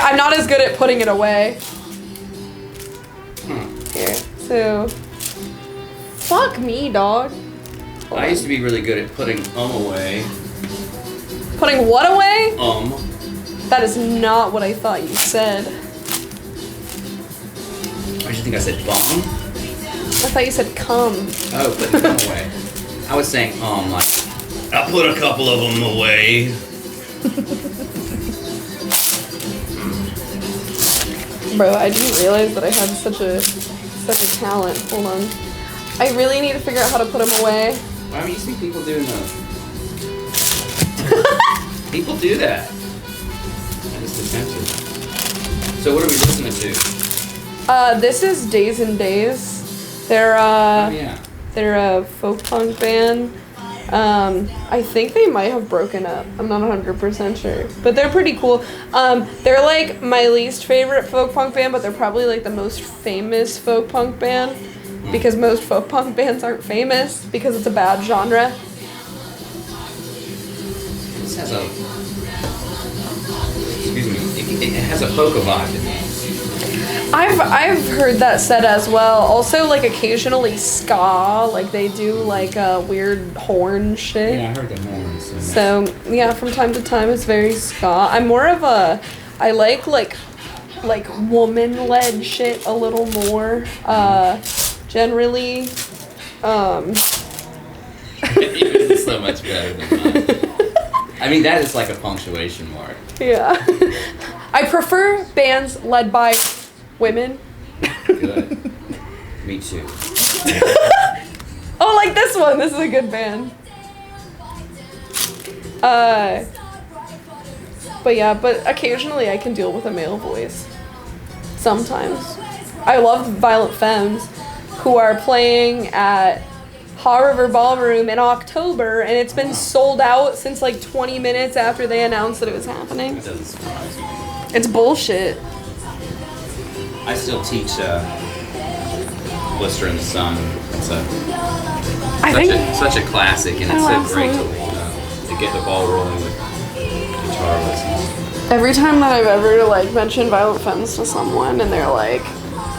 I'm not as good at putting it away. Here, so. Fuck me, dog. I used to be really good at putting away. Putting what away? That is not what I thought you said. Why did you think I said bum? I thought you said cum. Oh, putting cum away. I was saying like, I put a couple of them away. Bro, I didn't realize that I had such a talent. Hold on. I really need to figure out how to put them away. I mean, you see people doing that. People do that. I just attempted. So what are we listening to? This is Days and Days. They're they're a folk punk band. I think they might have broken up. I'm not 100% sure, but they're pretty cool. They're like my least favorite folk punk band, but they're probably like the most famous folk punk band because most folk punk bands aren't famous because it's a bad genre. This has a, excuse me, it has a polka vibe in it. I've heard that said as well. Also, like occasionally ska, like they do like weird horn shit. Yeah, I heard the horns. So yeah, from time to time it's very ska. I'm more of a, I like woman-led shit a little more. Generally, Yours is so much better than mine. I mean, that is like a punctuation mark. Yeah. I prefer bands led by women. Good. Me too. Oh, like this one. This is a good band. But yeah, but occasionally I can deal with a male voice. Sometimes. I love Violent Femmes, who are playing at Haw River Ballroom in October, and it's been sold out since like 20 minutes after they announced that it was happening. That doesn't surprise me. It's bullshit. I still teach Blister in the Sun. It's such a classic, and it's so great to get the ball rolling with guitar lessons. Every time that I've ever like mentioned Violent Femmes to someone, and they're like,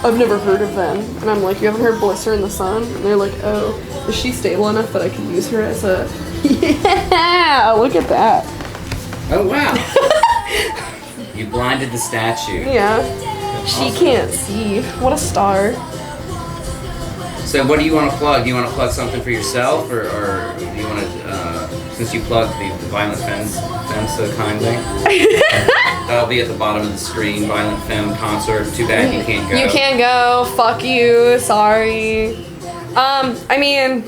"I've never heard of them," and I'm like, "You haven't heard Blister in the Sun?" And they're like, "Oh, is she stable enough that I can use her as a?" Yeah, look at that. Oh wow! You blinded the statue. Yeah. She can't see. What a star. So what do you want to plug? Do you want to plug something for yourself, or do you want to, since you plugged the Violent Femmes so kindly, that'll be at the bottom of the screen, Violent Femme concert. Too bad you can't go. You can't go. Fuck you. Sorry. I mean,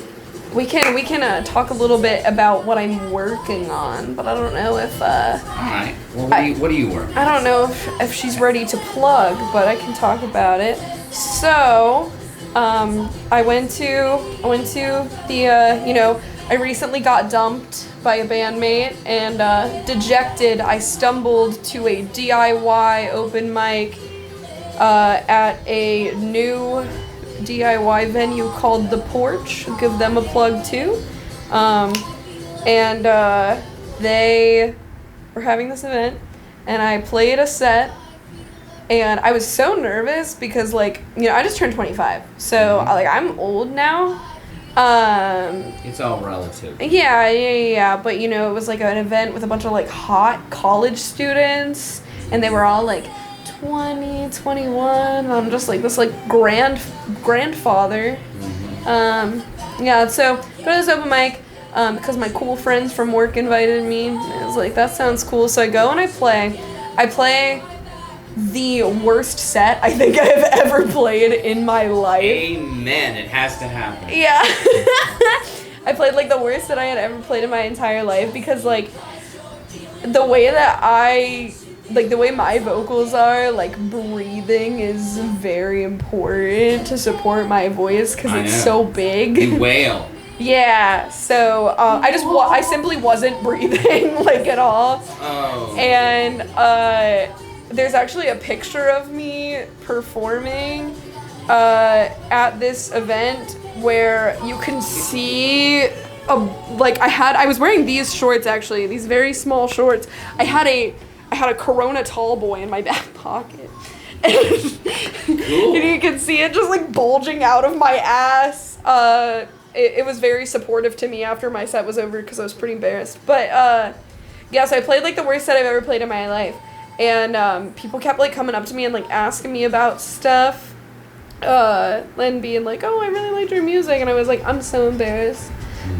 we can talk a little bit about what I'm working on, but I don't know if Alright. Well, what do you work? I don't know if she's ready to plug, but I can talk about it. So, I went to the I recently got dumped by a bandmate, and dejected, I stumbled to a DIY open mic at a new DIY venue called The Porch. I'll give them a plug too. They were having this event, and I played a set, and I was so nervous because I just turned 25, so I'm old now. It's all relative. Yeah, but it was like an event with a bunch of hot college students, and they were all 20, 21. I'm just this grandfather. So go to this open mic because my cool friends from work invited me. And I was like, that sounds cool. So I go and I play the worst set I think I have ever played in my life. Amen. It has to happen. Yeah. I played the worst that I had ever played in my entire life because the way that the way my vocals are, breathing is very important to support my voice because it's so big. You wail. Yeah, so I simply wasn't breathing at all. Oh. And there's actually a picture of me performing at this event where you can see I was wearing these shorts, actually, these very small shorts. I had a I had a Corona tall boy in my back pocket. And, Cool. and you can see it just like bulging out of my ass. It was very supportive to me after my set was over because I was pretty embarrassed. But yeah, so I played like the worst set I've ever played in my life. And people kept like coming up to me and like asking me about stuff. And being like, oh, I really liked your music. And I was like, I'm so embarrassed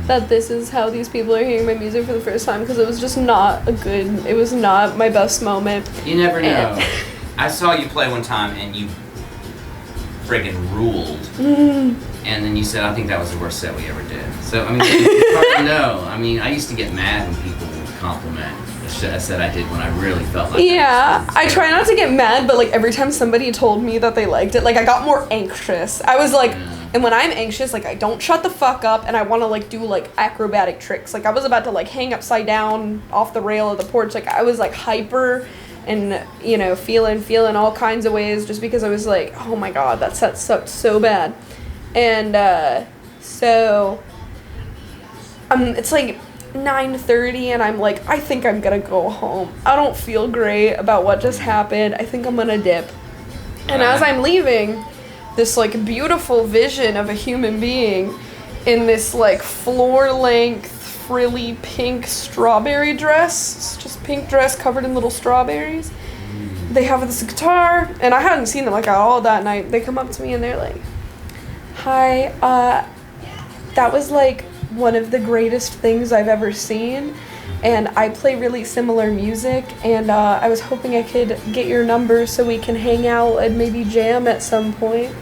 that this is how these people are hearing my music for the first time, because it was just not it was not my best moment. You never know. I saw you play one time and you friggin' ruled. And then you said, I think that was the worst set we ever did. So, I mean, it's hard to know. I mean, I used to get mad when people would compliment a set I did when I really felt like I try not to get mad, but like every time somebody told me that they liked it, like I got more anxious. I was like, and when I'm anxious, like I don't shut the fuck up, and I want to like do like acrobatic tricks. Like I was about to like hang upside down off the rail of the porch. Like I was like hyper and, you know, feeling all kinds of ways just because I was like, oh my god, that set sucked so bad. And so it's like 9:30 and I'm like, I think I'm gonna go home. I don't feel great about what just happened. I think I'm gonna dip. And as I'm leaving, this like beautiful vision of a human being in this like floor-length frilly pink strawberry dress. It's just pink dress covered in little strawberries. They have this guitar, and I hadn't seen them like at all that night. They come up to me and they're like, hi, that was like one of the greatest things I've ever seen, and I play really similar music, and I was hoping I could get your number so we can hang out and maybe jam at some point.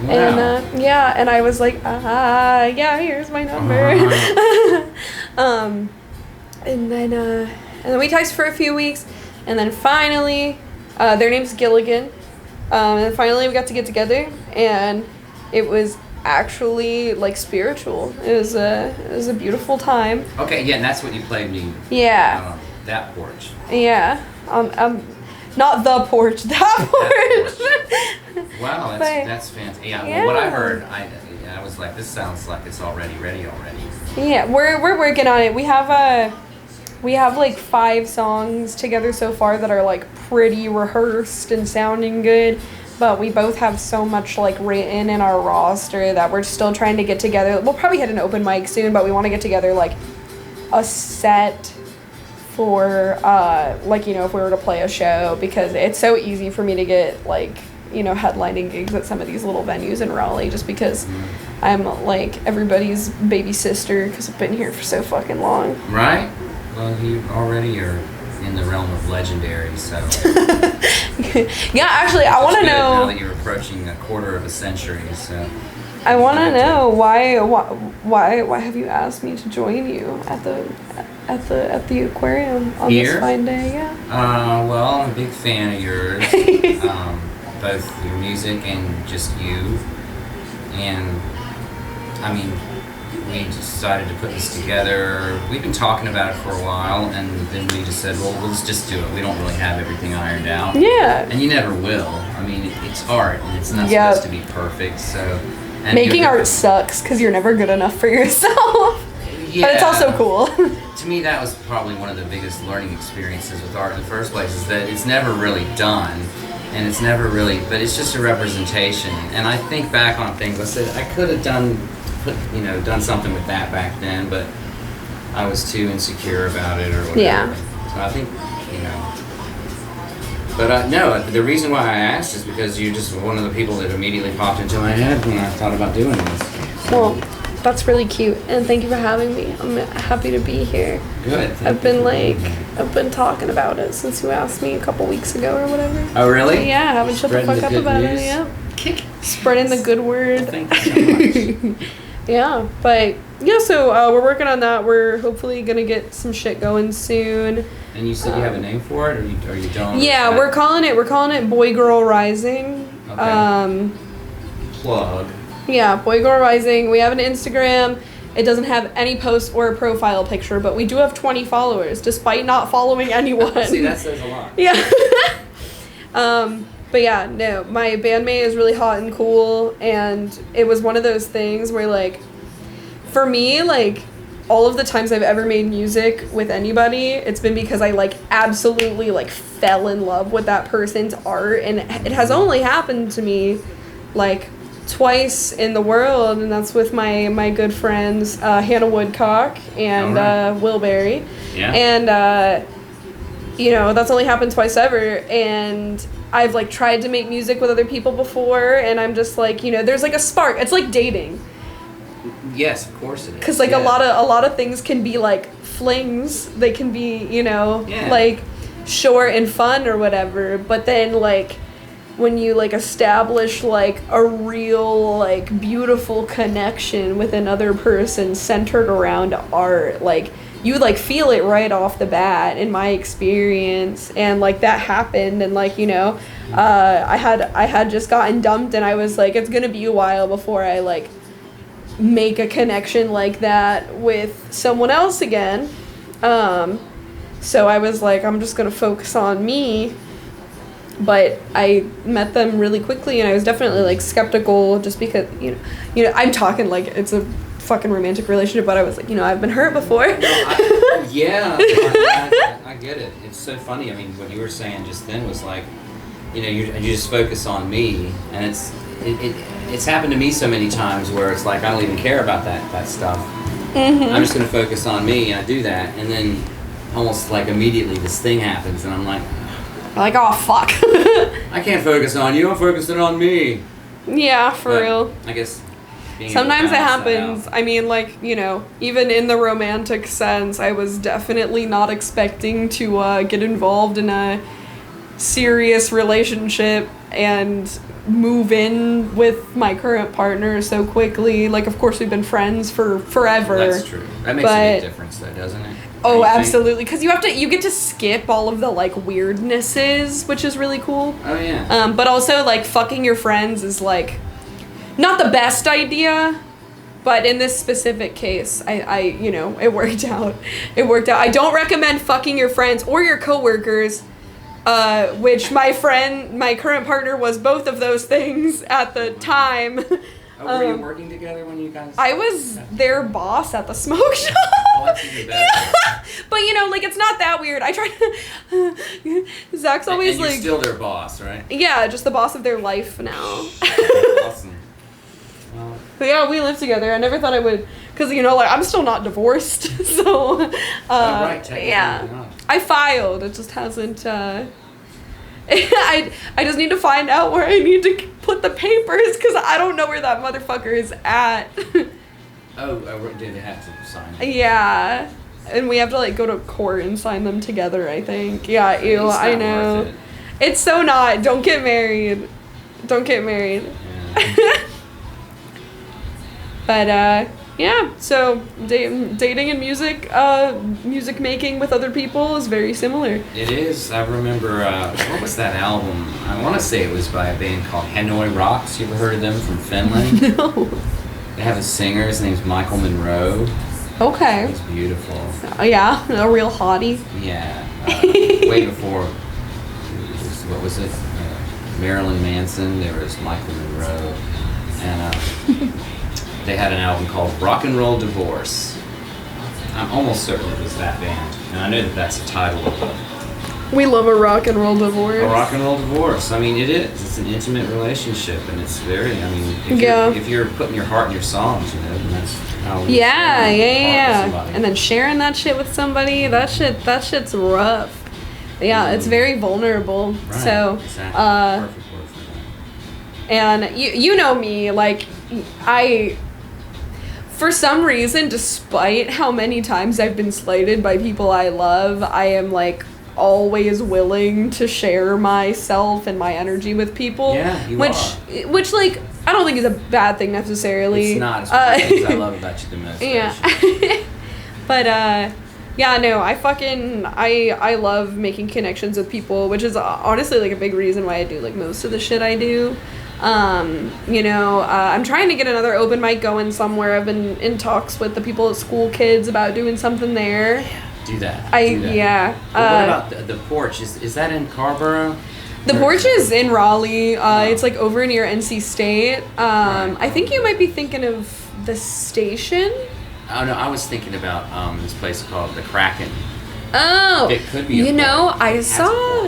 Wow. And yeah, and I was like, yeah, here's my number. And then we texted for a few weeks, and then finally, their name's Gilligan, and then finally we got to get together, and it was actually like spiritual. It was a beautiful time. Okay, yeah, and that's what you played me. Yeah. That porch. Yeah. Not the porch. That porch. Wow, that's fantastic. Yeah, well, what I heard, I was like, this sounds like it's already ready already. Yeah, we're working on it. We have like 5 songs together so far that are like pretty rehearsed and sounding good. But we both have so much like written in our roster that we're still trying to get together. We'll probably hit an open mic soon, but we want to get together like a set for like, you know, if we were to play a show, because it's so easy for me to get like, you know, headlining gigs at some of these little venues in Raleigh, just because I'm like everybody's baby sister because I've been here for so fucking long. Right? Well, you already are in the realm of legendary, so. Yeah, actually, I want to know. Now that you're approaching a quarter of a century, so. I want to know why have you asked me to join you at the aquarium on Here? this fine day? Yeah. Well, I'm a big fan of yours, both your music and just you, and I mean, we decided to put this together. We've been talking about it for a while, and then we just said, well, let's just do it. We don't really have everything ironed out. Yeah. And you never will. I mean, it's art, and it's not supposed to be perfect, so. And making art sucks because you're never good enough for yourself. Yeah. But it's also cool. To me, that was probably one of the biggest learning experiences with art in the first place, is that it's never really done, and it's never really, but it's just a representation. And I think back on things, I said, I could have done something with that back then, but I was too insecure about it or whatever. Yeah. So I think, you know. But no, the reason why I asked is because you're just one of the people that immediately popped into my head when I thought about doing this. Well, that's really cute, and thank you for having me. I'm happy to be here. Good. I've been talking about it since you asked me a couple weeks ago or whatever. Oh, really? Yeah, I haven't shut the fuck up about it. Yeah. Spreading the good word. Thank you so much. Yeah, but yeah, so we're working on that. We're hopefully gonna get some shit going soon. And you said you have a name for it, or you don't? Yeah, we're calling it Boy Girl Rising. Okay. Plug. Yeah, Boy Girl Rising. We have an Instagram. It doesn't have any post or a profile picture, but we do have 20 followers, despite not following anyone. See, that says a lot. Yeah. But yeah, no, my bandmate is really hot and cool, and it was one of those things where, like, for me, like, all of the times I've ever made music with anybody, it's been because I like absolutely like fell in love with that person's art, and it has only happened to me like twice in the world, and that's with my good friends Hannah Woodcock and Will Berry. Yeah. And you know, that's only happened twice ever, and I've like tried to make music with other people before, and I'm just like, you know, there's like a spark. It's like dating. Yes, of course it is. Because like a lot of things can be like flings. They can be, you know, like short and fun or whatever. But then like when you like establish like a real like beautiful connection with another person centered around art, like you like feel it right off the bat in my experience. And like that happened, and like, you know, I had just gotten dumped, and I was like, it's gonna be a while before I like make a connection like that with someone else again. So I was like, I'm just gonna focus on me. But I met them really quickly, and I was definitely like skeptical, just because you know I'm talking like it's a fucking romantic relationship, but I was like, you know, I've been hurt before. I get it. It's so funny. I mean, what you were saying just then was like, you know, you just focus on me, and it's happened to me so many times where it's like I don't even care about that stuff. Mm-hmm. I'm just gonna focus on me, and I do that, and then almost like immediately this thing happens, and I'm like, oh fuck. I can't focus on you. I'm focusing on me. Yeah, for real. I guess. Sometimes it happens. I mean, like, you know, even in the romantic sense, I was definitely not expecting to get involved in a serious relationship and move in with my current partner so quickly. Like, of course, we've been friends for forever. That's true. That makes a big difference, though, doesn't it? Oh, absolutely. Because you get to skip all of the, like, weirdnesses, which is really cool. Oh, yeah. But also, like, fucking your friends is, like, not the best idea, but in this specific case, I you know, it worked out. It worked out. I don't recommend fucking your friends or your coworkers, which my current partner was both of those things at the time. Oh, were you working together when you guys... I was their boss at the smoke shop. Oh, that's even better. Yeah. But, you know, like, it's not that weird. I try to... Zach's always, and you're still their boss, right? Yeah, just the boss of their life now. Awesome. Well, but yeah, we live together. I never thought I would... Because, you know, like, I'm still not divorced, so... right, yeah. Not. I filed. It just hasn't... I just need to find out where I need to put the papers, because I don't know where that motherfucker is at. Did they have to sign it? Yeah. And we have to, like, go to court and sign them together, I think. Yeah, ew, I know. It's so not. Don't get married. Don't get married. Yeah. But, yeah, so dating and music making with other people is very similar. It is. I remember, what was that album? I want to say it was by a band called Hanoi Rocks. You ever heard of them from Finland? No. They have a singer. His name's Michael Monroe. Okay. He's beautiful. Yeah, a real hottie. Yeah. Way before, what was it? Marilyn Manson. There was Michael Monroe. And, they had an album called Rock and Roll Divorce. I'm almost certain it was that band. And I know that that's the title of it. We love a rock and roll divorce. A rock and roll divorce. I mean, it is. It's an intimate relationship, and it's very, I mean, if you're putting your heart in your songs, you know, then that's how you yeah. And then sharing that shit with somebody, that shit's rough. Yeah, it's very vulnerable. Right. So, exactly. Perfect word for that. And you know me, like, for some reason, despite how many times I've been slighted by people I love, I am, like, always willing to share myself and my energy with people. Yeah, you are. Which, like, I don't think is a bad thing necessarily. It's not. It's one of the things I love about you the most. Yeah. But, yeah, no, I love making connections with people, which is honestly, like, a big reason why I do, like, most of the shit I do. You know, I'm trying to get another open mic going somewhere. I've been in talks with the people at School Kids about doing something there. Yeah, do that. Yeah. What about the Porch? Is that in Carborough? The Porch is in Raleigh. It's like over near NC State. I think you might be thinking of the station. Oh no, I was thinking about this place called the Kraken. Oh, It could be. I saw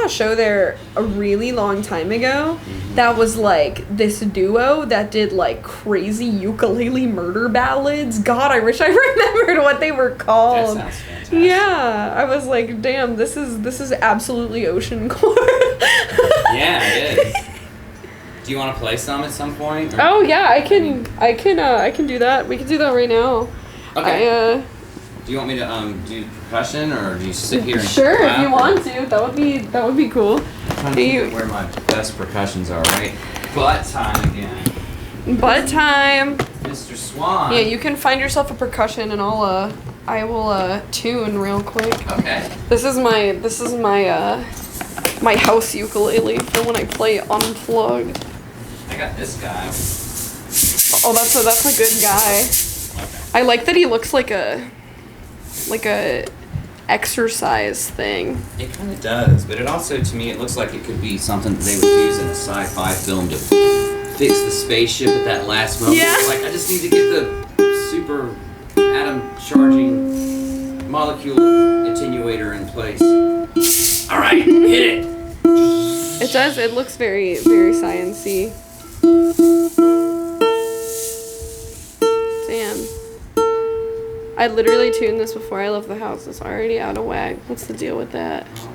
a show there a really long time ago. That was like this duo that did like crazy ukulele murder ballads. God, I wish I remembered what they were called. That sounds fantastic. Yeah, I was like, damn, this is absolutely Oceann core. Yeah, it is. Do you want to play some at some point? Or? Oh yeah, I can do that. We can do that right now. Okay. Do you want me to do percussion, or do you sit here and sure, if clap, you want to. That would be cool. I'm trying to think of where my best percussions are, right? Butt time again. Butt time. Mr. Swan. Yeah, you can find yourself a percussion, and I will tune real quick. Okay. This is my my house ukulele for when I play unplugged. I got this guy. Oh, that's a good guy. Okay. I like that he looks like a exercise thing. It kind of does, but it also, to me, it looks like it could be something that they would use in a sci-fi film to fix the spaceship at that last moment. Yeah. Like, I just need to get the super atom charging molecule attenuator in place. All right, hit it. It does. It looks very, very science-y. Damn. I literally tuned this before I left the house. It's already out of whack. What's the deal with that? Oh,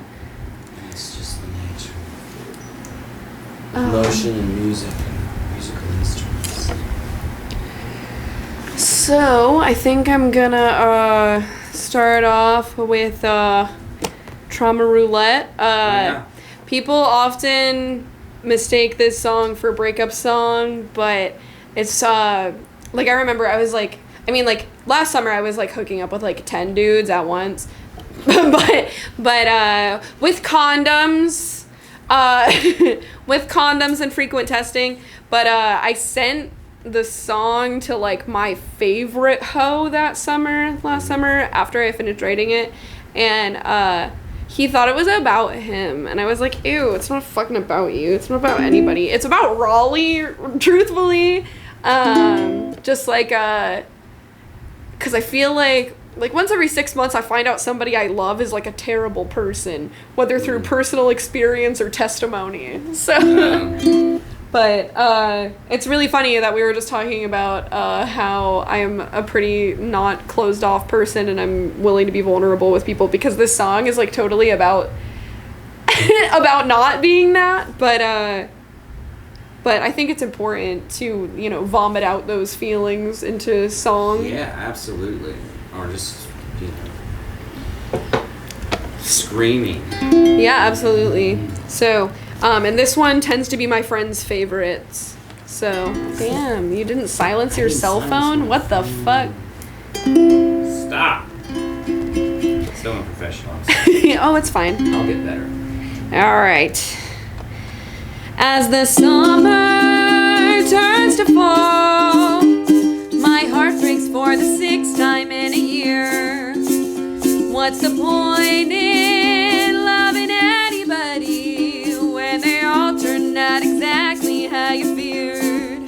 it's just the nature. Motion and music and musical instruments. So, I think I'm gonna start off with Trauma Roulette. People often mistake this song for a breakup song, but it's like I remember I was like, last summer I was like hooking up with like 10 dudes at once, but with condoms, with condoms and frequent testing. But I sent the song to like my favorite hoe last summer after I finished writing it, and he thought it was about him, and I was like, ew, it's not fucking about you. It's not about anybody. It's about Raleigh, truthfully. Just like, because I feel like once every 6 months I find out somebody I love is like a terrible person, whether through personal experience or testimony. So, but it's really funny that we were just talking about how I am a pretty not closed off person, and I'm willing to be vulnerable with people, because this song is like totally about about not being that, but I think it's important to, vomit out those feelings into song. Yeah, absolutely. Or just, screaming. Yeah, absolutely. So, and this one tends to be my friends' favorites. So, damn, you didn't silence your cell phone? What the fuck? Stop. So unprofessional. I'm sorry. Oh, it's fine. I'll get better. All right. As the summer turns to fall, my heart breaks for the 6th time in a year. What's the point in loving anybody when they all turn out exactly how you feared?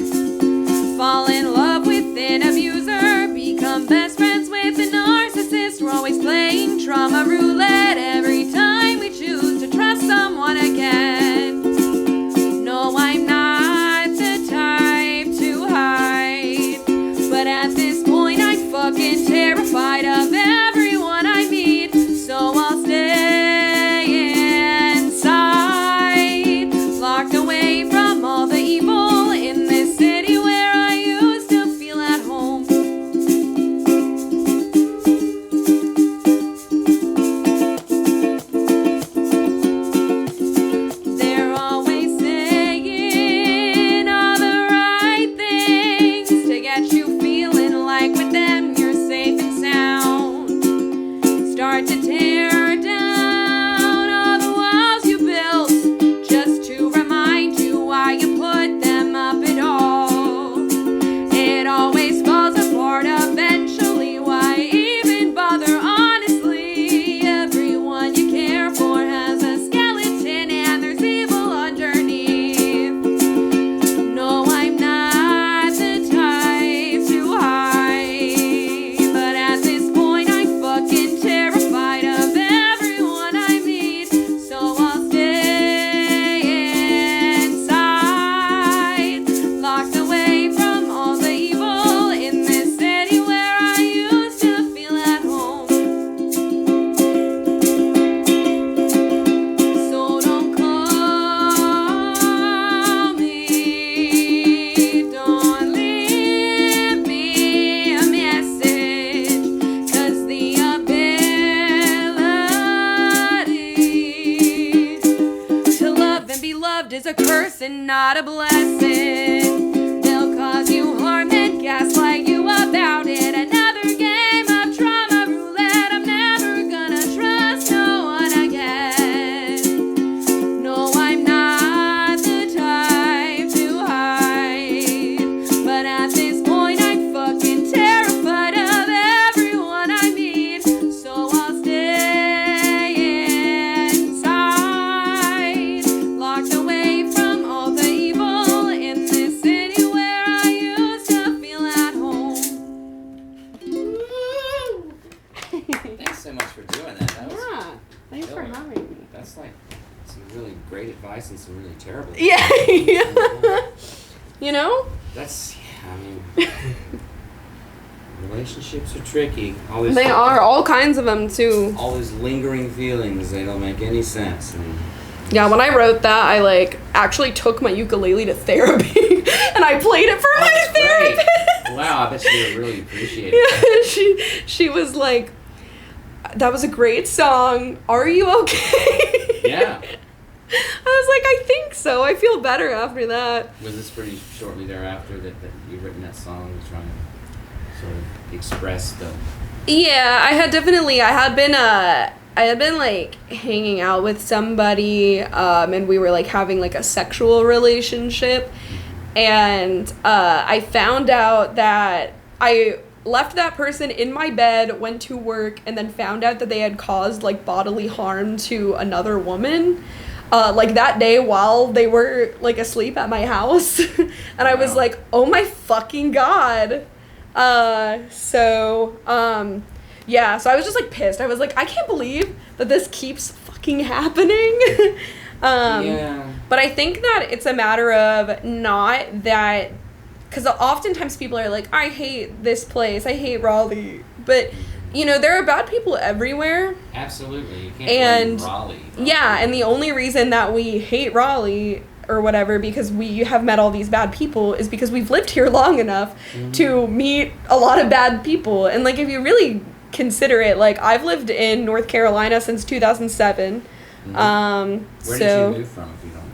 Fall in love with an abuser, become best friends with a narcissist. We're always playing trauma roulette every time we choose to trust someone again. No, I'm not the type to hide, but at this point I'm fucking terrified of everyone I meet, so I'll stay loved is a curse and not a blessing. They'll cause you harm and gaslight you about it. Another game of trauma roulette. I'm never gonna trust no one again. No, I'm not the type to hide. But at this point, I'm fucking terrified of everyone I meet. So I'll stay inside, locked away from all the evil in this city where I used to feel at home. Thanks so much for doing that. That was Thanks for killer. having me. That's like some really great advice and some really terrible. Yeah. You know? That's, yeah, I mean, relationships are tricky. All this, They are, all kinds of them too. all these lingering feelings, they don't make any sense. And Yeah, when I wrote that, I like actually took my ukulele to therapy and I played it for my that's great. therapist. Wow, I bet you would really appreciate it. Yeah, she was like, "That was a great song. Are you okay?" Yeah. I was like, "I think so. I feel better after that." Was this pretty shortly thereafter that you'd written that song, trying to sort of express the... Yeah, I had been like hanging out with somebody, and we were like having like a sexual relationship, and I found out that I left that person in my bed, went to work, and then found out that they had caused like bodily harm to another woman. Like that day while they were like asleep at my house. And I was Wow. like, oh my fucking God. Yeah, so I was just like pissed. I was like, I can't believe that this keeps fucking happening. Yeah. But I think that it's a matter of not that, because oftentimes people are like, I hate this place, I hate Raleigh. But, you know, there are bad people everywhere. Absolutely. You can't And blame Raleigh. yeah, and the only reason that we hate Raleigh or whatever, because we have met all these bad people, is because we've lived here long enough to meet a lot of bad people. And like, if you really consider it, like, I've lived in North Carolina since 2007. Where did you move from, if you don't?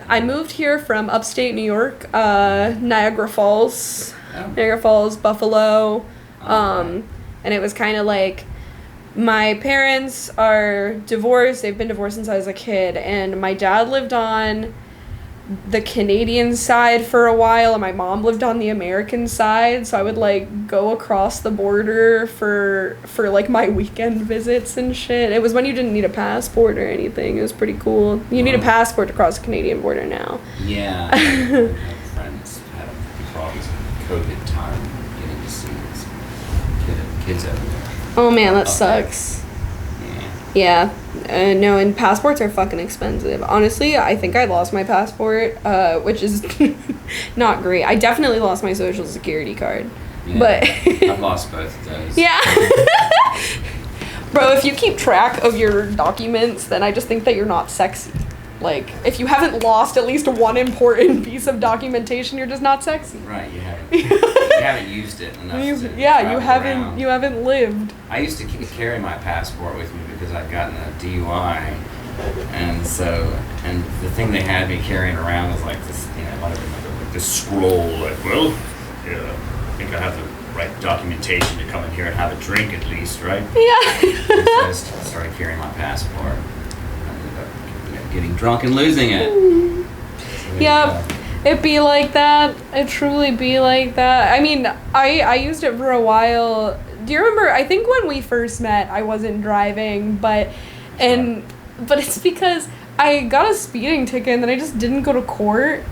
I moved here from upstate New York, Niagara Falls, Buffalo, and it was kind of like, my parents are divorced. They've been divorced since I was a kid, and my dad lived on the Canadian side for a while, and my mom lived on the American side, so I would like go across the border for like my weekend visits and shit. It was when you didn't need a passport or anything. It was pretty cool. You need a passport to cross the Canadian border now. Yeah. I have friends had problems with COVID time getting to see these kids over there. Oh man, that Okay. sucks. Yeah. Yeah. No, and passports are fucking expensive. Honestly, I think I lost my passport, which is not great. I definitely lost my social security card. Yeah. But I've lost both of those. yeah. Bro, if you keep track of your documents, then I just think that you're not sexy. Like, if you haven't lost at least one important piece of documentation, you're just not sexy. Right, you haven't used it enough. You to travel haven't around. you haven't lived. I used to carry my passport with me because I'd gotten a DUI, and the thing they had me carrying around was like this, you know, I remember like this scroll, like, well, yeah, I think I have the right documentation to come in here and have a drink at least, right? Yeah. And so I just started carrying my passport. I ended up, you know, getting drunk and losing it. So there you Yep. go. It be like that. It truly be like that. I mean, I used it for a while. Do you remember? I think when we first met, I wasn't driving, but it's because I got a speeding ticket and then I just didn't go to court.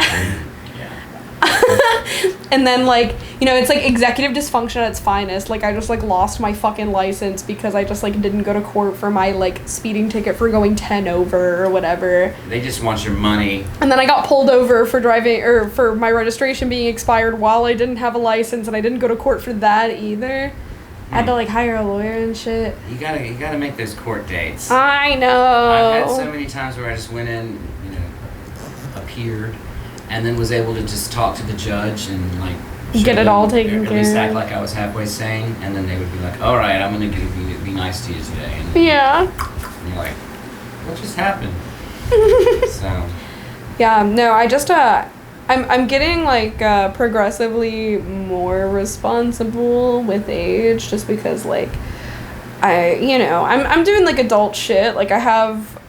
And then, like, you know, it's like executive dysfunction at its finest. Like, I just like lost my fucking license because I just like didn't go to court for my like speeding ticket for going 10 over or whatever. They just want your money. And then I got pulled over for driving, or for my registration being expired while I didn't have a license, and I didn't go to court for that either. I had to like hire a lawyer and shit. You gotta make those court dates. I know. I've had so many times where I just went in, you know, appeared, and then was able to just talk to the judge and like Get it all taken At least care act of. like I was halfway sane, and then they would be like, "All right, I'm gonna be nice to you today." And Yeah. you're like, "What just happened?" So Yeah, no, I just I'm getting like progressively more responsible with age, just because like I'm doing like adult shit. Like I have,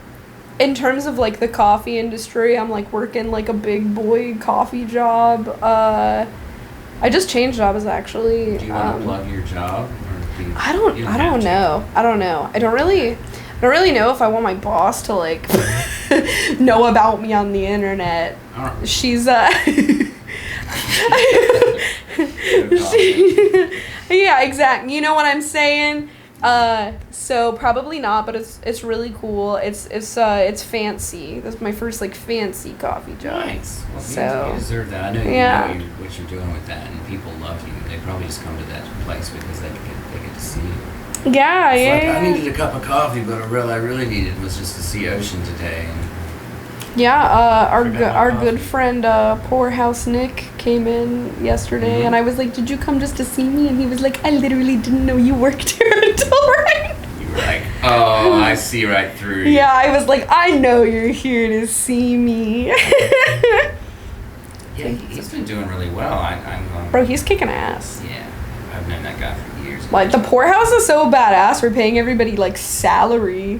in terms of like the coffee industry, I'm like working like a big boy coffee job. I just changed jobs actually. Do you want to plug your job? Or do you, I don't know. I don't know. I don't really know if I want my boss to like know about me on the internet. She's yeah, exactly. You know what I'm saying? So probably not, but it's really cool. It's fancy. That's my first like fancy coffee job. Nice. Well, so you deserve that. I know you know what you're doing with that, and people love you. They probably just come to that place because they get to see you. Yeah, it's yeah. Like, I needed a cup of coffee, but I really needed was just to see Oceann today. And yeah, our good friend Poorhouse Nick came in yesterday, and I was like, "Did you come just to see me?" And he was like, "I literally didn't know you worked here until right." You were like, "Oh, I see right through you." Yeah, I was like, "I know you're here to see me." Yeah, he's been doing really well. I'm Bro, he's kicking ass. Yeah, I've known that guy for years. Like the Poorhouse is so badass. We're paying everybody like salary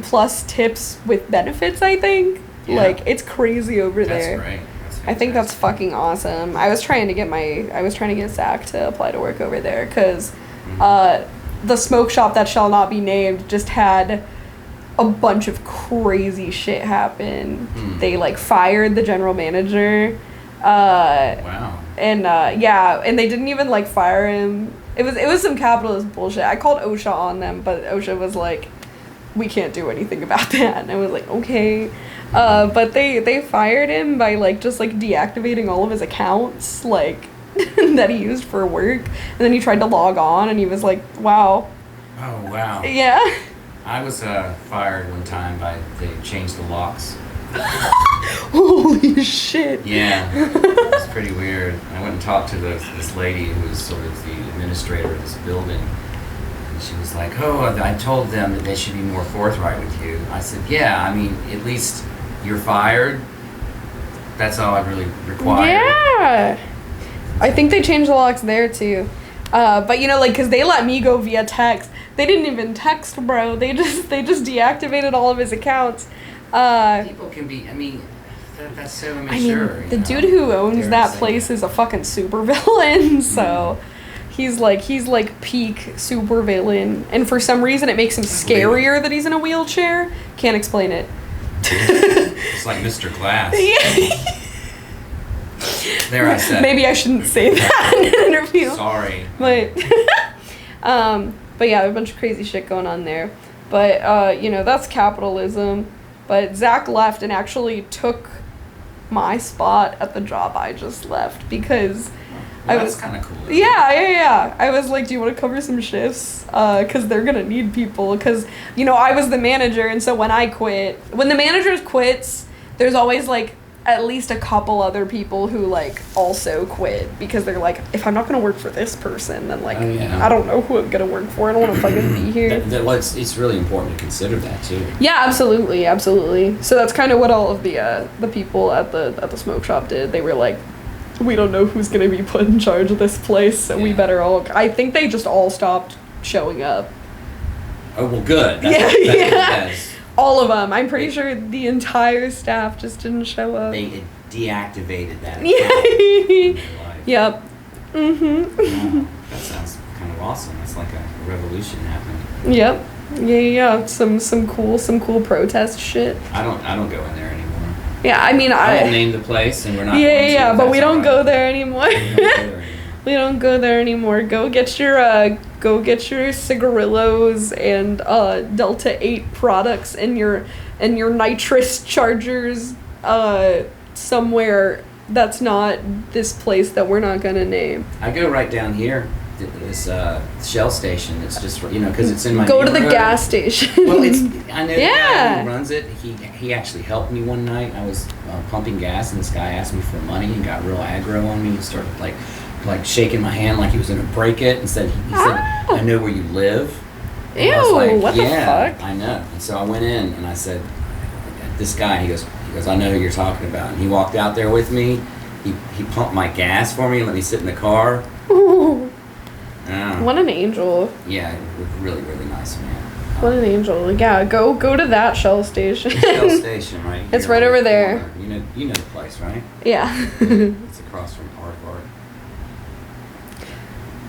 plus tips with benefits, I think. Yeah. Like it's crazy over there. That's great. I think that's fucking awesome. I was trying to get Zach to apply to work over there because the smoke shop that shall not be named just had a bunch of crazy shit happen. They like fired the general manager. Wow. And and they didn't even like fire him. It was some capitalist bullshit. I called OSHA on them, but OSHA was like, we can't do anything about that. And I was like, okay. But they fired him by like just like deactivating all of his accounts like that he used for work. And then he tried to log on and he was like, wow. Oh wow. Yeah. I was fired one time they changed the locks. Holy shit. Yeah. It was pretty weird. I went and talked to this lady who was sort of the administrator of this building. She was like, "Oh, I told them that they should be more forthright with you." I said, "Yeah, I mean, at least you're fired. That's all I really require." Yeah. I think they changed the locks there too. But you know, like, cause they let me go via text. They didn't even text, bro. They just deactivated all of his accounts. People can be. I mean, that's so immature. I mean, the dude who owns that place is a fucking supervillain. So. He's like peak super villain, and for some reason it makes him scarier that he's in a wheelchair. Can't explain it. It's like Mr. Glass. Yeah. There I said. Maybe I shouldn't say that in an interview. Sorry. But yeah, a bunch of crazy shit going on there. But that's capitalism. But Zach left and actually took my spot at the job I just left because. Well, that's kind of cool. Yeah. I was like, do you want to cover some shifts? Because they're going to need people. Because, I was the manager. And so when the manager quits, there's always like at least a couple other people who like also quit. Because they're like, if I'm not going to work for this person, then like, I don't know who I'm going to work for. I don't want to fucking be here. It's really important to consider that too. Yeah, absolutely. So that's kind of what all of the people at the smoke shop did. They were like, we don't know who's going to be put in charge of this place, so we better all... I think they just all stopped showing up. Oh, well, good. That's all of them. I'm pretty sure the entire staff just didn't show up. They deactivated that. Yeah. Yep. Wow. That sounds kind of awesome. That's like a revolution happening. Yep. Yeah. Some cool protest shit. I don't go in there anymore. Yeah, I mean, I won't name the place, and we're not. Yeah, but we don't go there anymore. We don't go there anymore. Go get your cigarillos and Delta 8 products and your nitrous chargers somewhere that's not this place that we're not gonna name. I go right down here. This Shell station. It's just because it's in my go to the gas station. Well, I know the guy who runs it. He actually helped me one night. I was pumping gas, and this guy asked me for money and got real aggro on me. He started like shaking my hand like he was gonna break it, and said he said, "I know where you live." And Ew! I was like, what the fuck? I know. And so I went in and I said, "This guy." He He goes, I know who you're talking about. And he walked out there with me. He pumped my gas for me and let me sit in the car. Ooh. What an angel. Yeah, really, really nice man. What an angel. Yeah, go to that Shell station. Shell station, right? It's right over there. You know the place, right? Yeah. It's across from Art.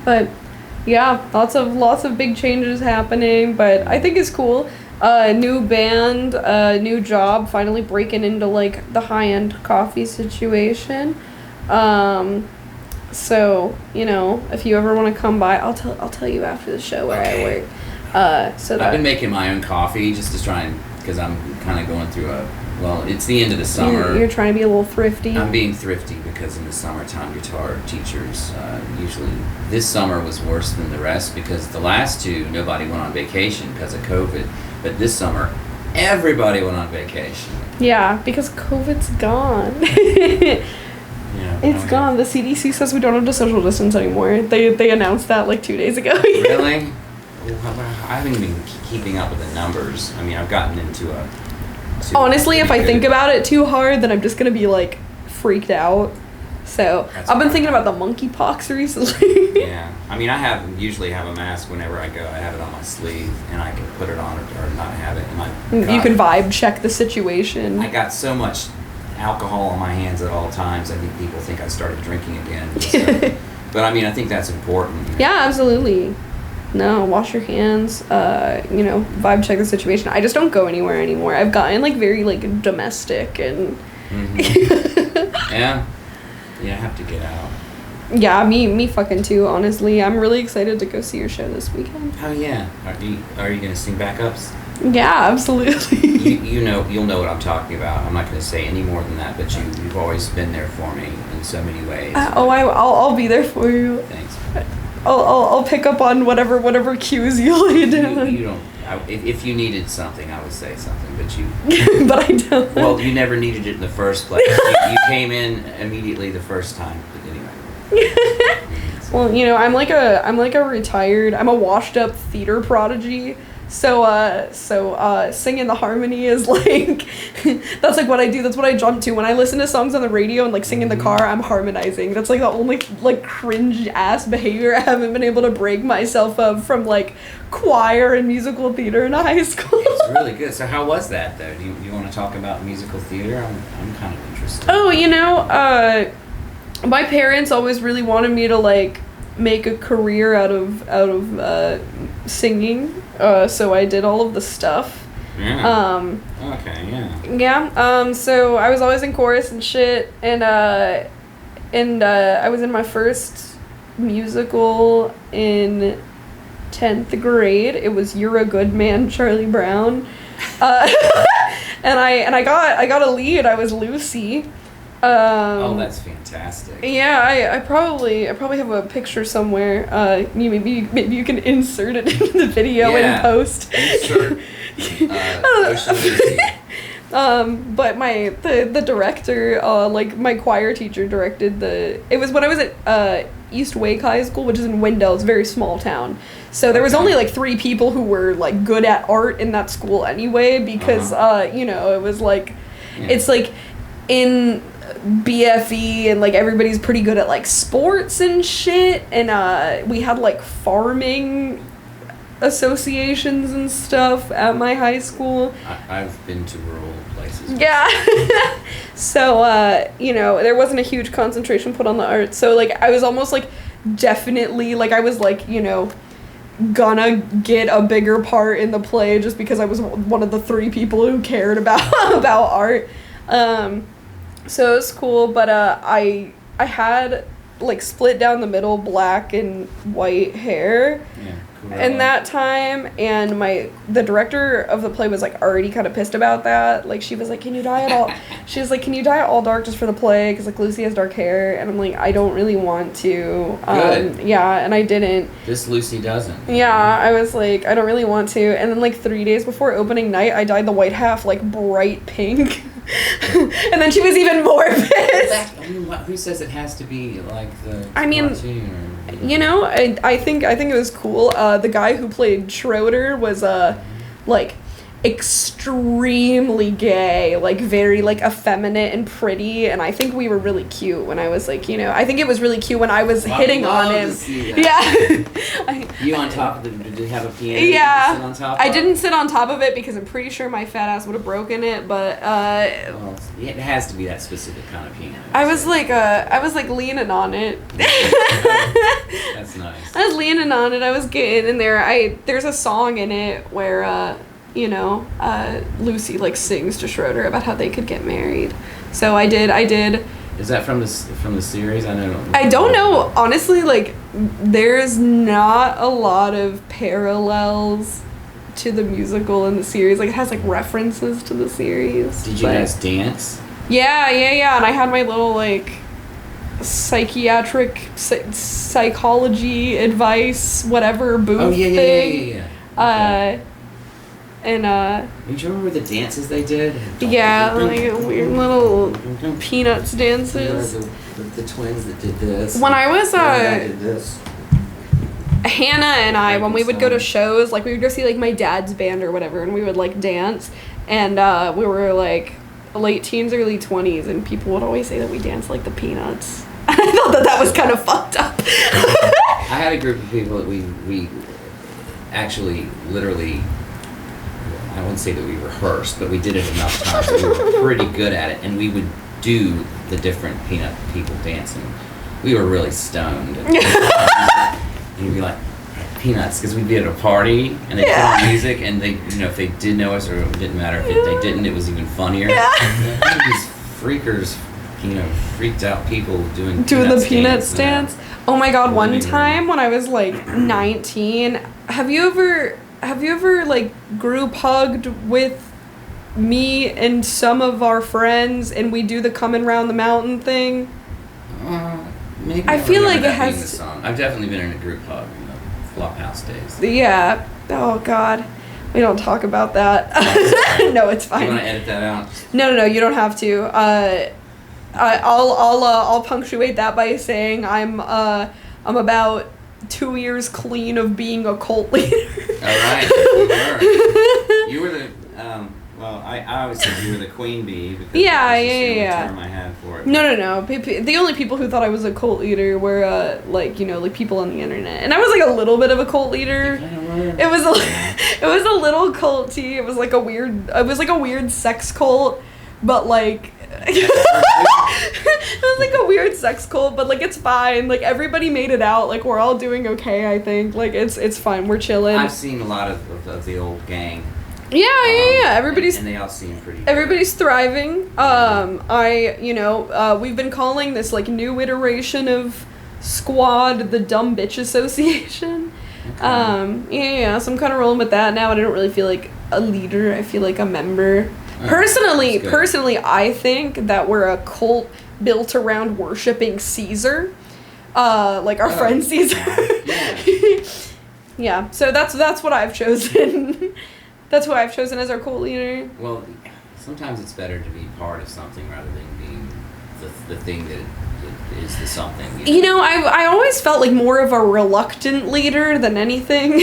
But yeah, lots of big changes happening, but I think it's cool. New band, new job, finally breaking into like the high-end coffee situation. So, you know, if you ever want to come by, I'll tell you after the show where I work. I've been making my own coffee just to try and, because I'm kind of going through it's the end of the summer. You're trying to be a little thrifty. I'm being thrifty because in the summertime, guitar teachers usually, this summer was worse than the rest because the last two, nobody went on vacation because of COVID. But this summer, everybody went on vacation. Yeah, because COVID's gone. It's gone. The CDC says we don't have to social distance anymore. They announced that like 2 days ago. Really? I haven't even been keeping up with the numbers. I mean, I've gotten into a... Honestly, if I think about it too hard, then I'm just going to be like freaked out. So I've been thinking about the monkeypox recently. Yeah. I mean, I usually have a mask whenever I go. I have it on my sleeve, and I can put it on or not have it. And you can vibe check the situation. I got so much alcohol on my hands at all times. I think people think I started drinking again. But I mean, I think that's important. You know? Yeah, absolutely. No, wash your hands. Vibe check the situation. I just don't go anywhere anymore. I've gotten like very like domestic and. Mm-hmm. Yeah. Yeah, I have to get out. Yeah, me fucking too, honestly. I'm really excited to go see your show this weekend. Oh yeah. Are you gonna sing backups? Yeah, absolutely. You'll know what I'm talking about. I'm not gonna say any more than that, but you've always been there for me in so many ways. I'll be there for you. Thanks. I'll pick up on whatever cues you lay down. You don't. If you needed something, I would say something, but you. But I don't. Well, you never needed it in the first place. You came in immediately the first time. But anyway. Well, I'm a washed up theater prodigy. So singing the harmony is like, that's like what I do. That's what I jump to when I listen to songs on the radio and like sing in the car. I'm harmonizing. That's like the only like cringe ass behavior I haven't been able to break myself of from like choir and musical theater in high school. It's really good. So how was that though? Do you want to talk about musical theater? I'm kind of interested. Oh, my parents always really wanted me to like make a career out of singing. So I did all of the stuff. Yeah. Okay, yeah. Yeah. So I was always in chorus and shit, and I was in my first musical in 10th grade. It was You're a Good Man, Charlie Brown. And I got a lead. I was Lucy. That's fantastic. Yeah, I probably have a picture somewhere. Maybe you can insert it into the video and post. Insert. But the director, like my choir teacher directed it was when I was at East Wake High School, which is in Wendell. It's a very small town. So there was only like 3 people who were like good at art in that school anyway, because it was like it's like in BFE and like everybody's pretty good at like sports and shit, and we had like farming associations and stuff at my high school. I've been to rural places. Yeah. So there wasn't a huge concentration put on the art, so like I was almost like definitely like I was like gonna get a bigger part in the play just because I was one of the 3 people who cared about art. So it was cool, but I had like split down the middle black and white hair. Yeah, cool. In that time, and the director of the play was like already kind of pissed about that. Like she was like, can you dye it all dark just for the play, because like Lucy has dark hair, and I'm like, I don't really want to. Good. Yeah, and I didn't. This Lucy doesn't. Yeah, I was like, I don't really want to. And then like 3 days before opening night, I dyed the white half like bright pink. And then she was even more pissed. Who says it has to be like the cartoon? I think it was cool. The guy who played Schroeder was like extremely gay, like very like effeminate and pretty, and I think we were really cute when I was like, I think it was really cute when I was hitting on him. Yeah. You on top of did you have a piano? Yeah. Sit on top I of? didn't sit on top of it because I'm pretty sure my fat ass would have broken it, but Well, it has to be that specific kind of piano. I was like leaning on it. That's nice. I was leaning on it. I was getting in there. There's a song in it where Lucy like sings to Schroeder about how they could get married. So I did. Is that from the series? I don't know. Honestly, like there's not a lot of parallels to the musical in the series. Like it has like references to the series. Did you guys dance? Yeah. And I had my little like psychiatric psychology advice whatever booth thing. Yeah. Okay. And do you remember the dances they did? Yeah, like weird little Peanuts dances. The twins that did this. When I was did this. Hannah and I, when we would go to shows, like we would go see like my dad's band or whatever, and we would like dance, and we were like late teens, early 20s, and people would always say that we danced like the Peanuts. I thought that was kind of fucked up. I had a group of people that we actually literally, I wouldn't say that we rehearsed, but we did it enough times that we were pretty good at it, and we would do the different Peanut people dancing. We were really stoned. And you'd be like, Peanuts, because we'd be at a party, and they'd put on music, and they, if they did know us, or it didn't matter if they didn't, it was even funnier. Yeah. These freakers, freaked out people doing the Peanuts dance. Oh my god, one time when I was like 19, have you ever like group hugged with me and some of our friends and we do the coming round the mountain thing? Maybe I feel like it has the song. I've definitely been in a group hug in the Flophouse days. Yeah. Oh god. We don't talk about that. No, it's fine. You want to edit that out? No, you don't have to. I'll punctuate that by saying I'm about 2 years clean of being a cult leader. All right, you were the well, I always said you were the queen bee because yeah. the term I had for it. No. The only people who thought I was a cult leader were like people on the internet, and I was like a little bit of a cult leader. It was a little culty. It was like a weird sex cult, but like. It was like a weird sex cult, but like it's fine. Like everybody made it out. Like we're all doing okay. I think like it's fine. We're chilling. I've seen a lot of the old gang. Yeah. Everybody's and they all seem pretty. Everybody's thriving. We've been calling this like new iteration of Squad the Dumb Bitch Association. Okay. So I'm kind of rolling with that now, and I don't really feel like a leader. I feel like a member. Personally, I think that we're a cult built around worshiping Caesar, like our friend Caesar. Yeah. So that's what I've chosen. That's who I've chosen as our cult leader. Well, sometimes it's better to be part of something rather than being the thing that is the something. I always felt like more of a reluctant leader than anything.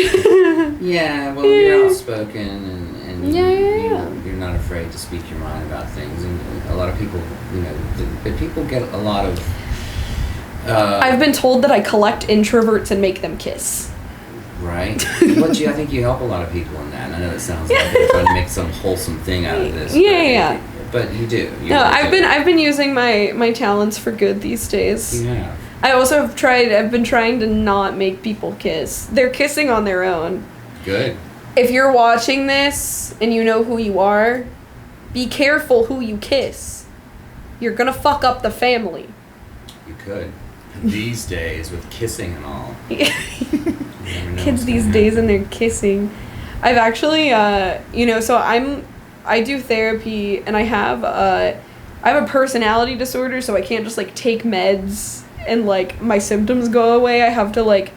Yeah. Well, you're outspoken and you're not afraid to speak your mind about things, and a lot of people, people get a lot of. I've been told that I collect introverts and make them kiss. Right, but I think you help a lot of people in that. And I know it sounds like you're trying to make some wholesome thing out of this. Yeah. But you do. I've been using my talents for good these days. Yeah. I also I've been trying to not make people kiss. They're kissing on their own. Good. If you're watching this and you know who you are, be careful who you kiss. You're gonna fuck up the family. You could. These days, with kissing and all. Kids these days and they're kissing. I've actually, so I do therapy, and I have a personality disorder, so I can't just like take meds and like my symptoms go away. I have to like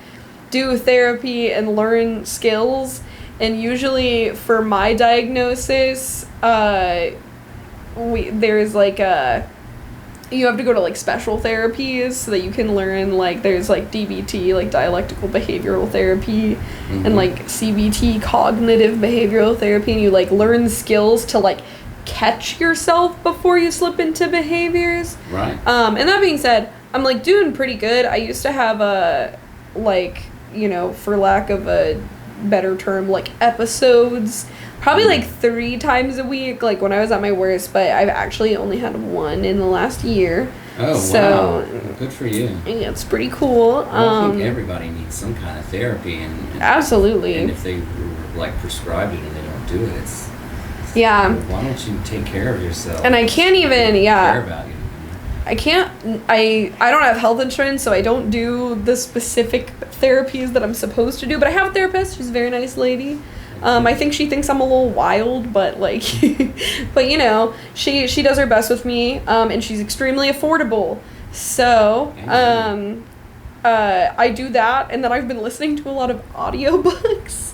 do therapy and learn skills. And usually for my diagnosis, there's like you have to go to like special therapies so that you can learn like there's like DBT, like dialectical behavioral therapy, and like CBT, cognitive behavioral therapy, and you like learn skills to like catch yourself before you slip into behaviors. Right. And that being said, I'm like doing pretty good. I used to have a like, you know, for lack of a better term, like episodes probably like 3 times a week, like when I was at my worst, but I've actually only had 1 in the last year. Oh, so, wow. Good for you. Yeah, it's pretty cool. I think everybody needs some kind of therapy, and absolutely. And if they like prescribed it and they don't do it, it's yeah. Why don't you take care of yourself? And I can't even, care about you. I don't have health insurance, so I don't do the specific therapies that I'm supposed to do, but I have a therapist. She's a very nice lady. I think she thinks I'm a little wild, but like, but you know, she does her best with me, and she's extremely affordable. So, I do that, and then I've been listening to a lot of audiobooks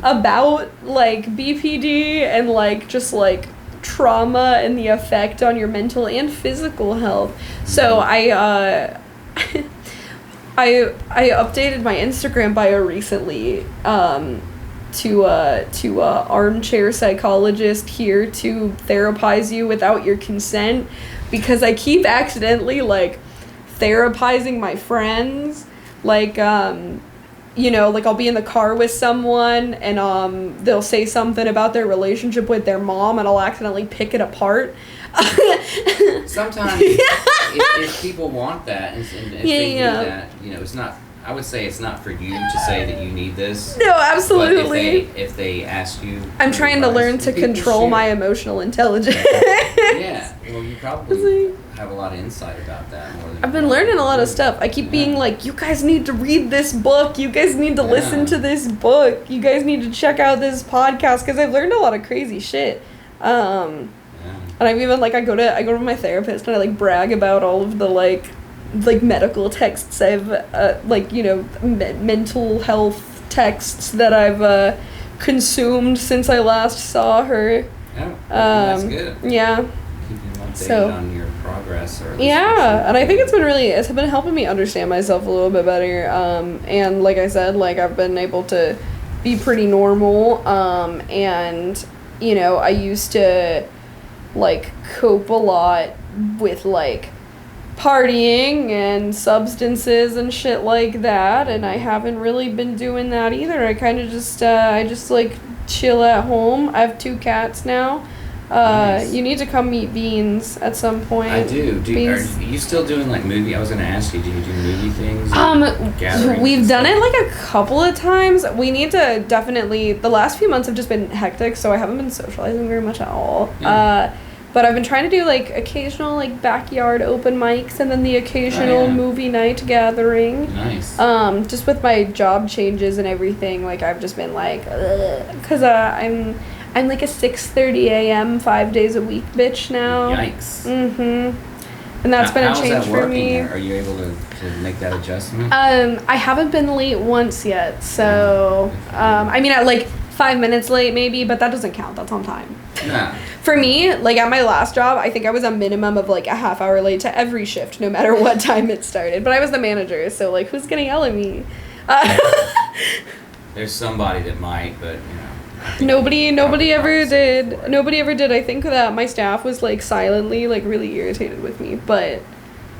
about like BPD and like just like trauma and the effect on your mental and physical health. So I updated my Instagram bio recently to armchair psychologist here to therapize you without your consent, because I keep accidentally like therapizing my friends, like you know, like I'll be in the car with someone and they'll say something about their relationship with their mom and I'll accidentally pick it apart. Sometimes if people want that and if they need that, you know, it's not, I would say it's not for you to say that you need this. No, absolutely. But if they ask you, I'm trying to learn to control my emotional intelligence. Yeah, well, you probably have a lot of insight about that. More than I've been learning a lot of stuff. I keep being like, you guys need to read this book. You guys need to listen to this book. You guys need to check out this podcast, because I've learned a lot of crazy shit. And I've even like I go to my therapist and I like brag about all of the like medical texts I've like, you know, mental health texts that I've consumed since I last saw her. Yeah, that's good. Yeah. Keeping them updated on your progress, or and I think it's been helping me understand myself a little bit better. And like I said, like I've been able to be pretty normal. And you know, I used to like cope a lot with like partying and substances and shit like that, and I haven't really been doing that either. I kind of just I just like chill at home. I have 2 cats now. Nice. You need to come meet Beans at some point. I do. Are you still doing like movie? I was gonna ask you, do you do movie things? We've done it like a couple of times. We need to definitely. The last few months have just been hectic, so I haven't been socializing very much at all. Yeah. But I've been trying to do like occasional like backyard open mics and then the occasional movie night gathering. Nice. Just with my job changes and everything, like I've just been like, because I'm like a 6:30 a.m. 5 days a week bitch now. Yikes. And that's been a change for me. Are you able to make that adjustment? I haven't been late once yet, so I mean at like 5 minutes late maybe, but that doesn't count. That's on time. Nah. For me, like at my last job, I think I was a minimum of like a half hour late to every shift, no matter what time it started. But I was the manager, so like who's gonna yell at me? There's somebody that might, but you know. Nobody ever did. Nobody ever did. I think that my staff was like silently like really irritated with me, but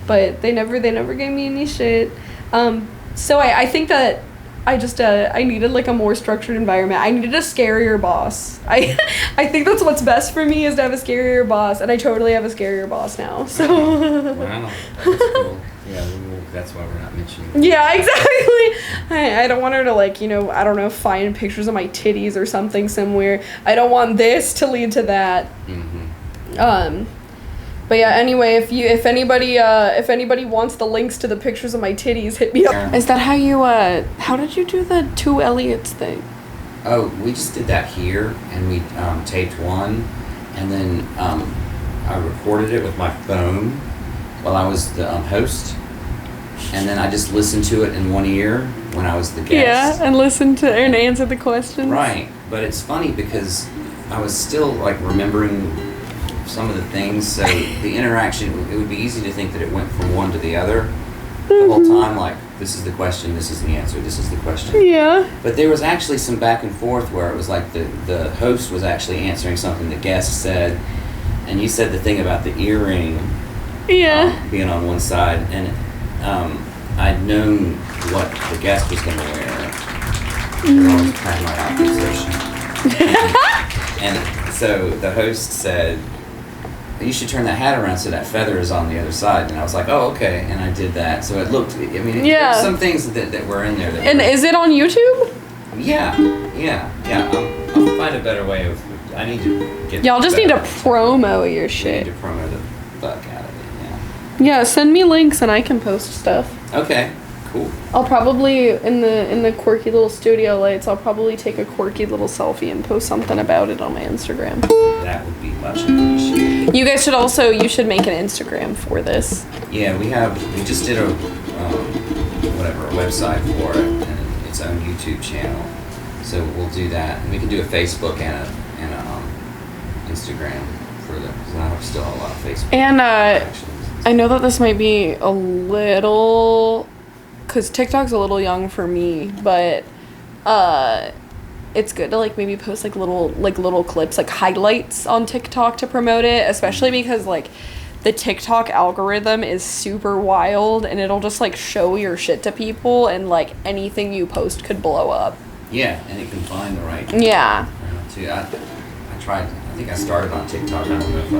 they never gave me any shit. So I think that I just I needed like a more structured environment. I needed a scarier boss. I think that's what's best for me, is to have a scarier boss, and I totally have a scarier boss now. So wow, that's cool. Yeah, that's why we're not mentioning. Yeah, exactly. I don't want her to like, you know, I don't know, find pictures of my titties or something somewhere. I don't want this to lead to that. But yeah, anyway, if anybody wants the links to the pictures of my titties, hit me up. Is that how you how did you do the 2 Eliots thing? Oh, we just did that here, and we taped one, and then I recorded it with my phone while I was the host, and then I just listened to it in one ear when I was the guest. Yeah, and listened to and answer the questions. Right, but it's funny because I was still like remembering some of the things. So the interaction, it would be easy to think that it went from one to the other the whole time. Like, this is the question, this is the answer, this is the question. Yeah. But there was actually some back and forth where it was like the host was actually answering something the guest said, and you said the thing about the earring. Yeah. Being on one side, and I'd known what the guest was going to wear. They're always planning my outfit, and so the host said, "You should turn that hat around so that feather is on the other side." And I was like, "Oh, okay." And I did that. So it looked. I mean, there's some things that were in there. And is it on YouTube? Yeah. I'll find a better way of. I need to get. Y'all just need to promo your I shit. need to promo the fuck out of it. Yeah, send me links and I can post stuff. Okay. Cool. I'll probably in the quirky little studio lights. I'll probably take a quirky little selfie and post something about it on my Instagram. That would be much appreciated. You guys should make an Instagram for this. Yeah, we just did a website for it and its own YouTube channel. So we'll do that. And we can do a Facebook and a Instagram for the. Because I still have a lot of Facebook. And actions. I know that this might be a little, because TikTok's a little young for me, but it's good to like maybe post like little clips, like highlights on TikTok to promote it, especially because like the TikTok algorithm is super wild and it'll just like show your shit to people and like anything you post could blow up. Yeah, and it can find the right. Yeah. Too. I tried. I think I started on TikTok. I don't know if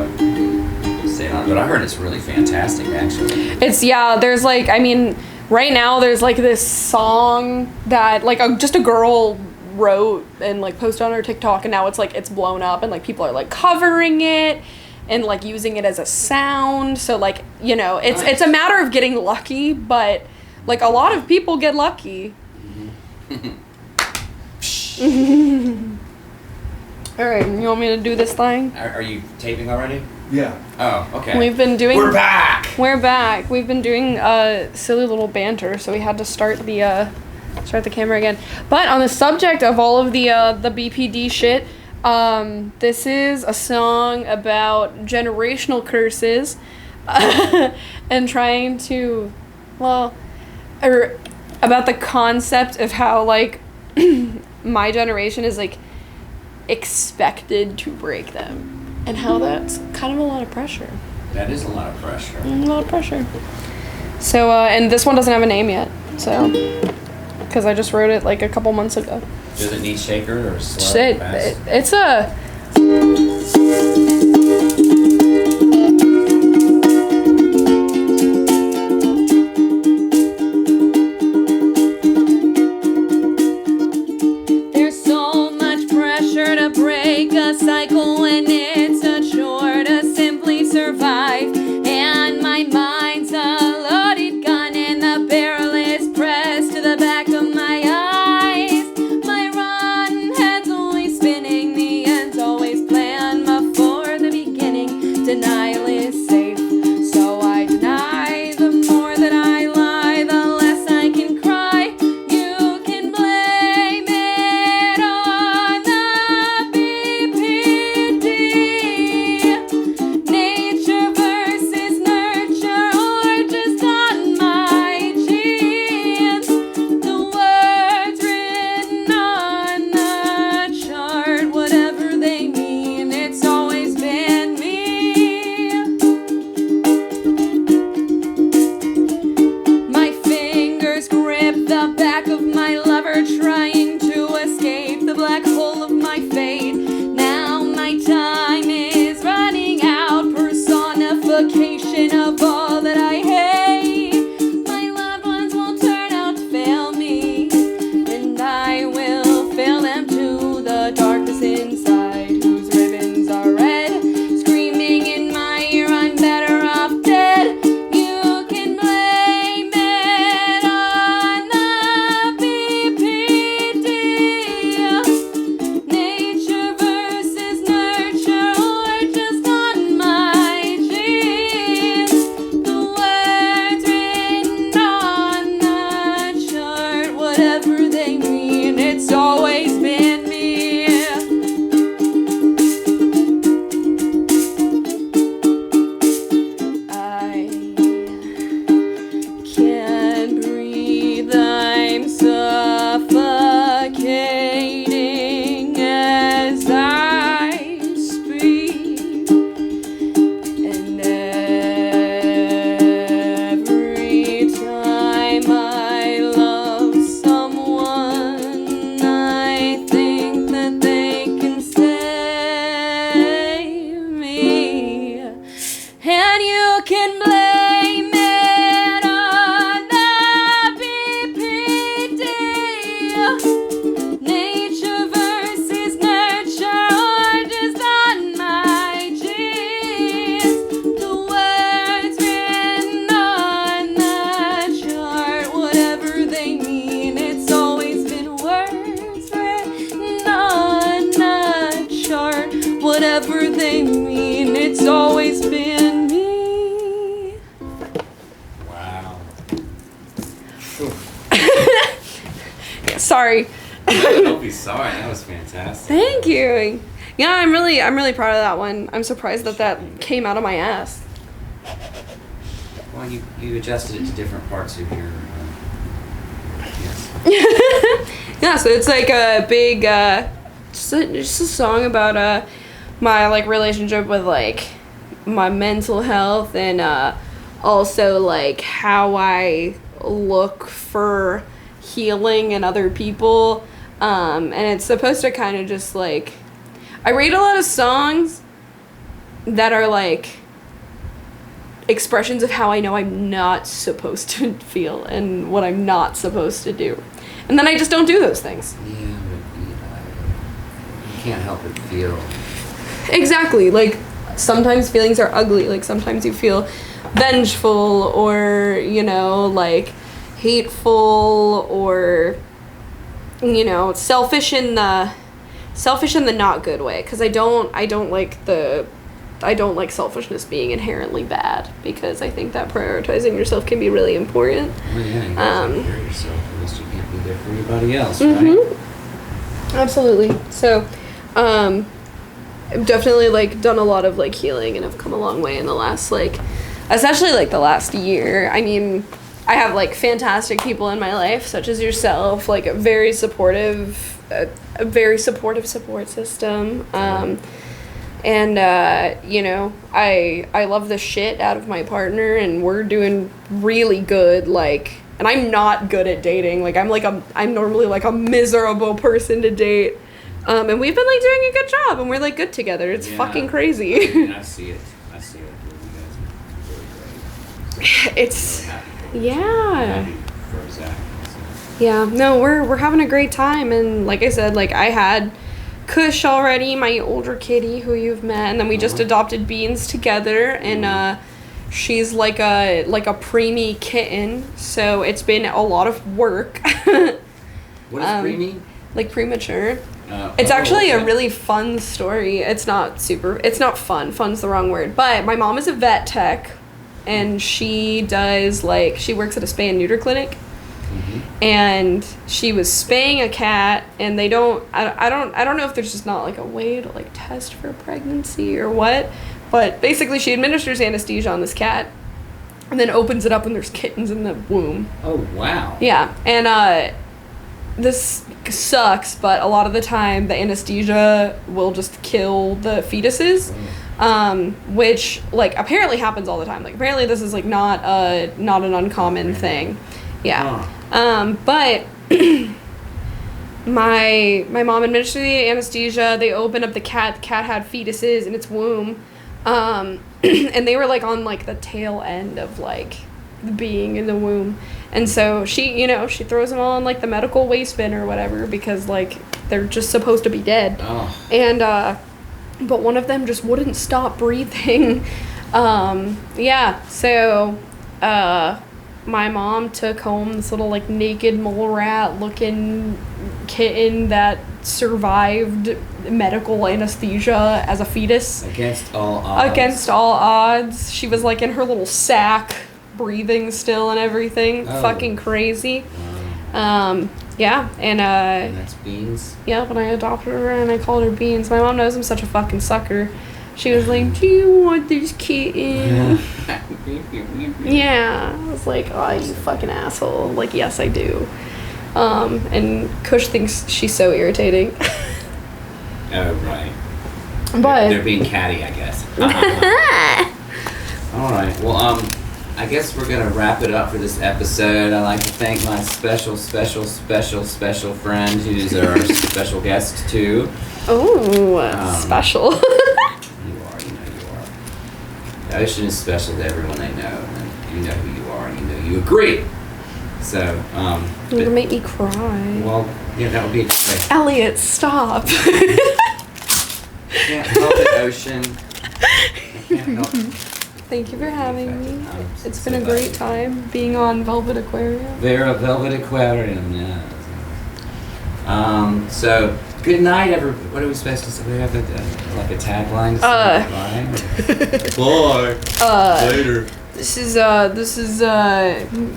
I stayed on, but I heard it's really fantastic actually. There's like, I mean, right now there's like this song that like just a girl wrote and like posted on her TikTok, and now it's blown up and like people are like covering it and like using it as a sound. So like, you know, it's a matter of getting lucky, but like a lot of people get lucky. All right, you want me to do this thing? Are you taping already? Yeah. Oh, okay. We're back. We're back. We've been doing silly little banter, so we had to start the camera again. But on the subject of all of the BPD shit, this is a song about generational curses and trying to, about the concept of how like my generation is like expected to break them, and how that's kind of a lot of pressure. That is a lot of pressure. A lot of pressure. So, and this one doesn't have a name yet, so, because I just wrote it like a couple months ago. Does it need shaker or slow? It's a... There's so much pressure to break a cycle when it's a chore to simply survive. And my mind's a loaded gun and the barrel is pressed to the back of my eyes. My run head's always spinning, the end's always planned before the beginning. Denial is safe, so I deny. The more that I lie, the less I can cry. You can blame it on the BPD. Nature versus nurture, or just on my genes. The words written on the chart, whatever they mean, it's always been me. and you can blame it on the BPD. Nature versus nurture, or just on my genes. The words written on the chart, whatever they mean, it's always been words written on the chart. Whatever they mean, it's always been me. Wow. Sorry. Don't be sorry. That was fantastic. Thank you. Yeah, I'm really proud of that one. I'm surprised that came out of my ass. Well, you adjusted it to different parts of your. Yes. Yeah, so it's like a big, just a song about my like relationship with like my mental health and also like how I look for healing in other people. And it's supposed to kind of just like, I read a lot of songs that are like expressions of how I know I'm not supposed to feel and what I'm not supposed to do. And then I just don't do those things. Yeah, but you can't help but feel. Exactly. Like, sometimes feelings are ugly. Like, sometimes you feel vengeful or, you know, like, hateful or, you know, selfish in the not good way. Because I don't like selfishness being inherently bad, because I think that prioritizing yourself can be really important. Well, yeah, you gotta take care of yourself, or else you can't be there for anybody else, Mm-hmm. right? Absolutely. So, I've definitely like done a lot of like healing and have come a long way in the last like, especially like the last year. I mean, I have like fantastic people in my life, such as yourself, like a very supportive support system. And you know, I love the shit out of my partner, and we're doing really good. Like, and I'm not good at dating. Like, I'm normally like a miserable person to date. And we've been like doing a good job, and we're like good together. It's fucking crazy. I mean, I see it. You guys are really great. So It's I'm really happy for you. yeah. I'm happy for Zach. So. Yeah, no, we're having a great time, and like I said, like I had Kush already, my older kitty who you've met, and then we just adopted Beans together, and she's like a preemie kitten, so it's been a lot of work. What does preemie? Like premature. It's actually a really fun story. It's not fun. Fun's the wrong word. But my mom is a vet tech, and she does like, she works at a spay and neuter clinic. Mm-hmm. And she was spaying a cat, and they don't, I don't know if there's just not like a way to like test for pregnancy or what, but basically she administers anesthesia on this cat and then opens it up and there's kittens in the womb. Oh, wow. Yeah. And this sucks, but a lot of the time the anesthesia will just kill the fetuses, which like apparently happens all the time. Like apparently this is like not an uncommon thing. Yeah. But my mom administered the anesthesia. They opened up the cat. The cat had fetuses in its womb, and they were like on like the tail end of like being in the womb. And so she throws them all in like the medical waste bin or whatever, because like they're just supposed to be dead. Oh. And but one of them just wouldn't stop breathing. Yeah. So my mom took home this little like naked mole rat looking kitten that survived medical anesthesia as a fetus. Against all odds. Against all odds. She was like in her little sack, breathing still and everything. Oh. Fucking crazy. Wow. Yeah, and And that's Beans. yeah, when I adopted her and I called her Beans. My mom knows I'm such a fucking sucker. She was like, "Do you want this kitten?" Yeah. I was like, "Oh, you fucking asshole." Like, yes, I do. And Kush thinks she's so irritating. Oh, right. But They're being catty, I guess. All right. Well, I guess we're going to wrap it up for this episode. I'd like to thank my special friend who's our special guest, too. oh, special. You are. Oceann is special to everyone they know, and you know who you are, and you know you agree. So, You're gonna make me cry. well, yeah, that would be a good way. Eliot, stop. Can't help it, Oceann. I can't help it. Thank you for having me. It's so been a glad. great time being on Velvet Aquarium. They're a Velvet Aquarium, yeah. So, good night, everybody. What are we supposed to say? We have like a tagline to say goodbye? Bye. Later. This is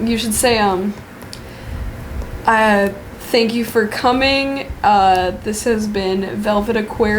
you should say thank you for coming. This has been Velvet Aquarium.